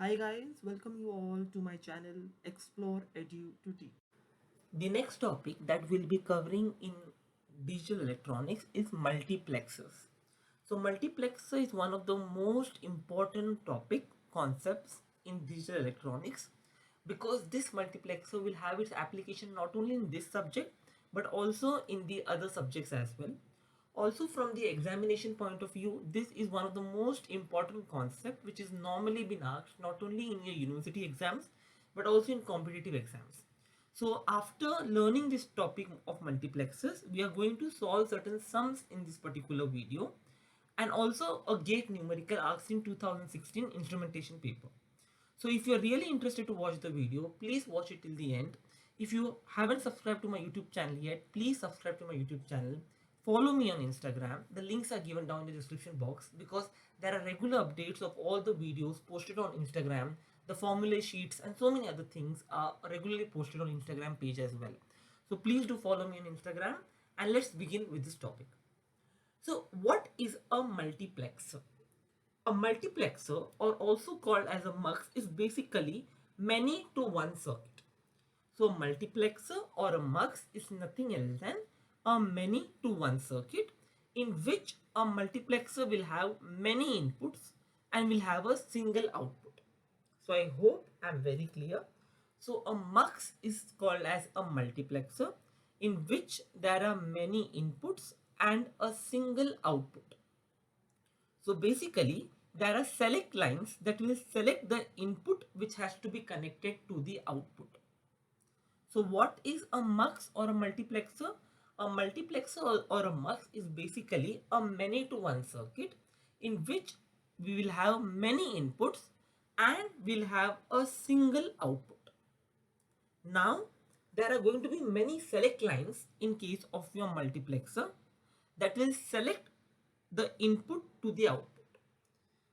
Hi guys, welcome you all to my channel Explore Edu to Teach. The next topic that we'll be covering in digital electronics is multiplexers. So multiplexer is one of the most important topic concepts in digital electronics because this multiplexer will have its application not only in this subject but also in the other subjects as well. Also from the examination point of view, this is one of the most important concept which is normally been asked not only in your university exams but also in competitive exams. So after learning this topic of multiplexers, we are going to solve certain sums in this particular video and also a gate numerical asked in 2016 instrumentation paper. So if you're really interested to watch the video, please watch it till the end. If you haven't subscribed to my YouTube channel yet, please subscribe to my YouTube channel. Follow me on Instagram. The links are given down in the description box because there are regular updates of all the videos posted on Instagram. The formula sheets and so many other things are regularly posted on Instagram page as well. So please do follow me on Instagram and let's begin with this topic. So what is a multiplexer? A multiplexer, or also called as a mux, is basically many to one circuit. So multiplexer or a mux is nothing else than a many to one circuit in which a multiplexer will have many inputs and will have a single output. So I hope I'm very clear. So a mux is called as a multiplexer in which there are many inputs and a single output. So basically, there are select lines that will select the input which has to be connected to the output. So what is a mux or a multiplexer? A multiplexer or a mux is basically a many to one circuit in which we will have many inputs and will have a single output. Now, there are going to be many select lines in case of your multiplexer that will select the input to the output.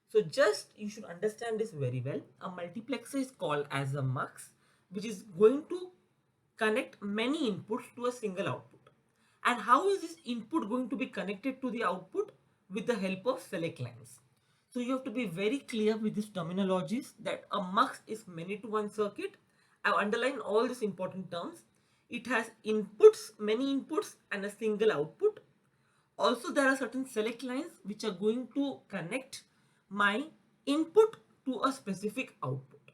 So just you should understand this very well. A multiplexer is called as a mux, which is going to connect many inputs to a single output. And how is this input going to be connected to the output? With the help of select lines. So you have to be very clear with these terminologies that a mux is many to one circuit. I've underlined all these important terms. It has inputs, many inputs and a single output. Also, there are certain select lines which are going to connect my input to a specific output.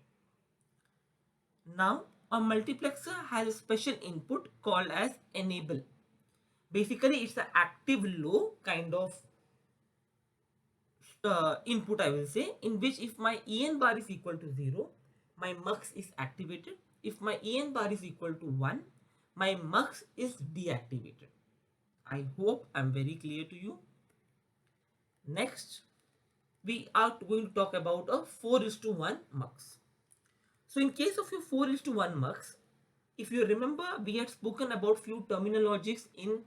Now, a multiplexer has a special input called as enable. Basically, it's an active low kind of input, I will say, in which if my en bar is equal to 0, my mux is activated. If my en bar is equal to 1, my mux is deactivated. I hope I'm very clear to you. Next, we are going to talk about a 4:1 mux. So in case of your 4:1 mux, if you remember, we had spoken about few terminologies in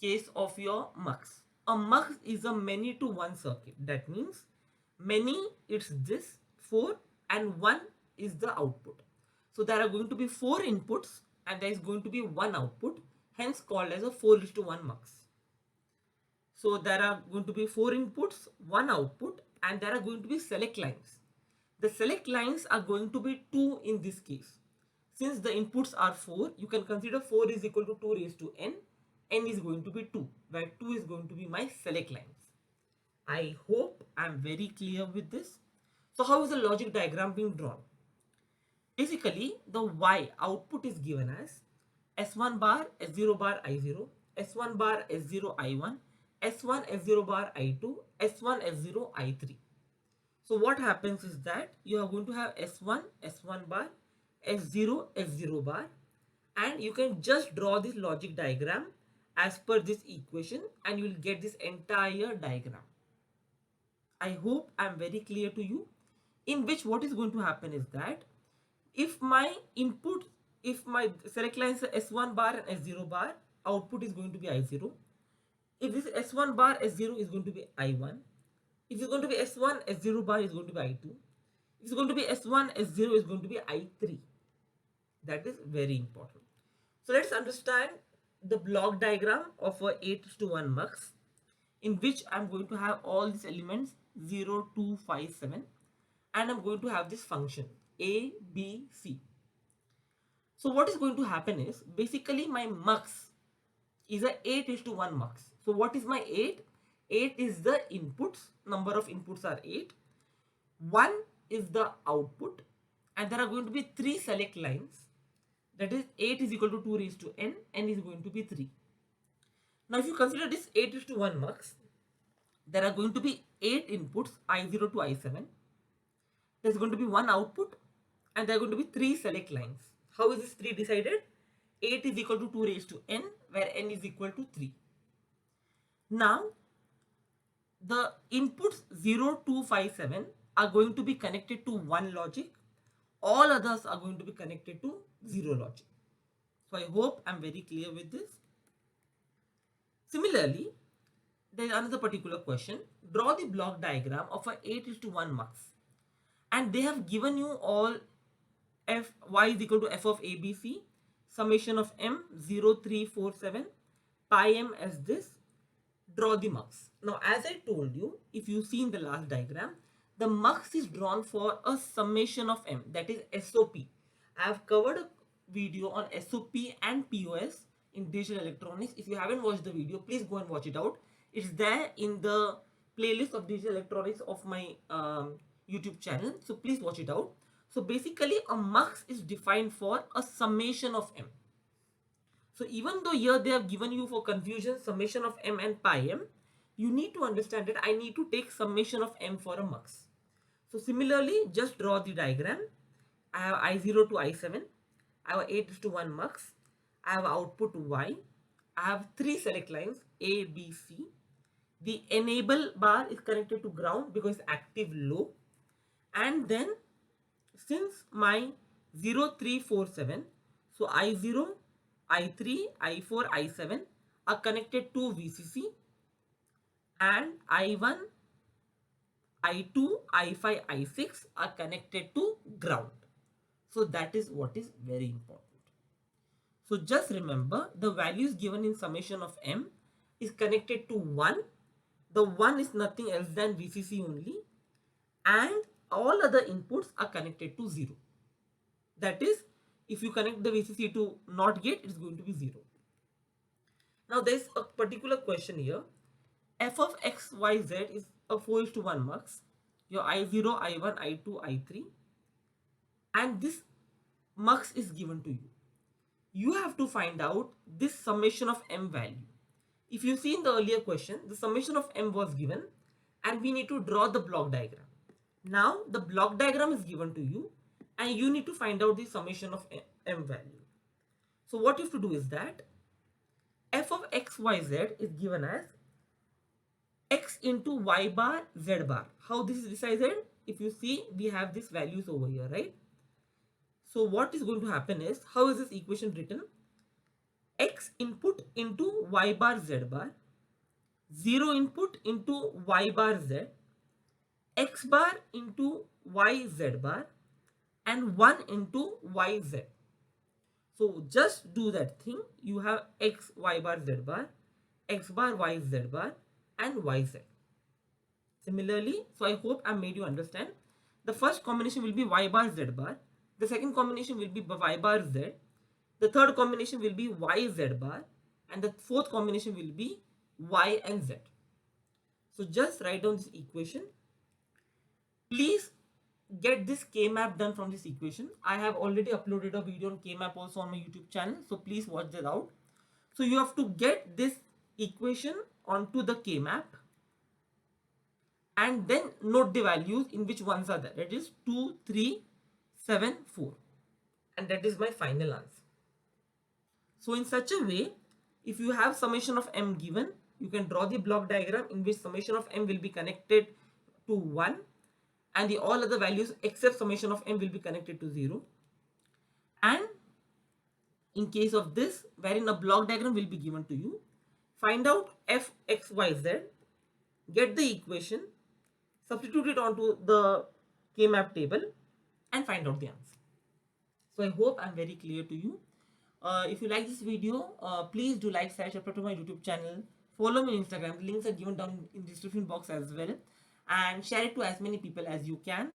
case of your mux. A mux is a many to one circuit. That means many, it's this 4 and 1 is the output. So there are going to be 4 inputs and there is going to be one output, hence called as a 4:1 mux. So there are going to be 4 inputs, one output, and there are going to be select lines. The select lines are going to be 2 in this case. Since the inputs are 4, you can consider 4 is equal to 2 raised to n is going to be 2, where 2 is going to be my select lines. I hope I am very clear with this. So how is the logic diagram being drawn? Basically, the Y output is given as S1 bar, S0 bar, I0, S1 bar, S0, I1, S1, S0 bar, I2, S1, S0, I3. So what happens is that you are going to have S1, S1 bar, S0, S0 bar, and you can just draw this logic diagram as per this equation and you will get this entire diagram. I hope I am very clear to you, in which what is going to happen is that if my input, if my select lines are S1 bar and S0 bar, output is going to be I0. If this S1 bar S0 is going to be I1. If it's going to be S1 S0 bar is going to be I2. If it's going to be S1 S0 is going to be I3. That is very important. So let's understand the block diagram of a 8:1 mux, in which I'm going to have all these elements 0, 2, 5, 7. and I'm going to have this function a, b, c. So what is going to happen is basically my mux is a 8:1 mux. So what is my 8? 8 is the inputs, number of inputs are 8. 1 is the output, and there are going to be 3 select lines. That is 8 is equal to 2 raised to n is going to be 3. Now if you consider this 8:1 mux, there are going to be 8 inputs I0 to I7. There's going to be 1 output, and there are going to be 3 select lines. How is this 3 decided? 8 is equal to 2 raised to n, where n is equal to 3. Now the inputs 0, 2, 5, 7 are going to be connected to 1 logic. All others are going to be connected to 0 logic. So I hope I'm very clear with this. Similarly, there is another particular question. Draw the block diagram of a 8:1 mux. And they have given you all f y is equal to f of abc, summation of m 0, 3, 4, 7, pi m as this. Draw the mux. Now as I told you, if you see in the last diagram, the mux is drawn for a summation of m, that is SOP. I have covered a video on SOP and POS in digital electronics. If you haven't watched the video, please go and watch it out. It's there in the playlist of digital electronics of my YouTube channel. So please watch it out. So basically a mux is defined for a summation of m. So even though here they have given you for confusion summation of m and pi m, you need to understand that I need to take summation of m for a mux. So similarly, just draw the diagram. I have I0 to I7. I have 8:1 mux. I have output y. I have 3 select lines A, B, C. The enable bar is connected to ground because it's active low. And then since my 0, 3, 4, 7, so I0, I3, I4, I7 are connected to VCC, and I1, I2, I5, I6 are connected to ground. So that is what is very important. So just remember the values given in summation of m is connected to 1. The 1 is nothing else than VCC only, and all other inputs are connected to 0. That is, if you connect the VCC to NOT gate, it's going to be 0. Now there is a particular question here. F of x, y, z is a 4:1 mux. Your I0, I1, I2, I3, and this mux is given to you. You have to find out this summation of m value. If you see in the earlier question, the summation of m was given and we need to draw the block diagram. Now the block diagram is given to you and you need to find out the summation of m value. So what you have to do is that f of x, y, z is given as x into y bar, z bar. How this is decided? If you see, we have these values over here, right? So what is going to happen is, how is this equation written? X input into y bar, z bar, 0 input into y bar, z, x bar into y, z bar, and 1 into y, z. So just do that thing. You have x, y bar, z bar, x bar, y, z bar, and y, z. Similarly, so I hope I made you understand. The first combination will be y bar, z bar. The second combination will be y bar, z. The third combination will be y, z bar. And the fourth combination will be y and z. So just write down this equation. Please get this K-map done from this equation. I have already uploaded a video on K-map also on my YouTube channel. So please watch that out. So you have to get this equation onto the K-map and then note the values in which ones are there. That is 2, 3, 7, 4. And that is my final answer. So in such a way, if you have summation of m given, you can draw the block diagram in which summation of m will be connected to 1 and the all other values except summation of m will be connected to 0. And in case of this, wherein a block diagram will be given to you, find out f, x, y, z, get the equation, substitute it onto the K-map table and find out the answer. So I hope I'm very clear to you. If you like this video, please do like, share, subscribe to my YouTube channel. Follow me on Instagram. The links are given down in the description box as well. And share it to as many people as you can.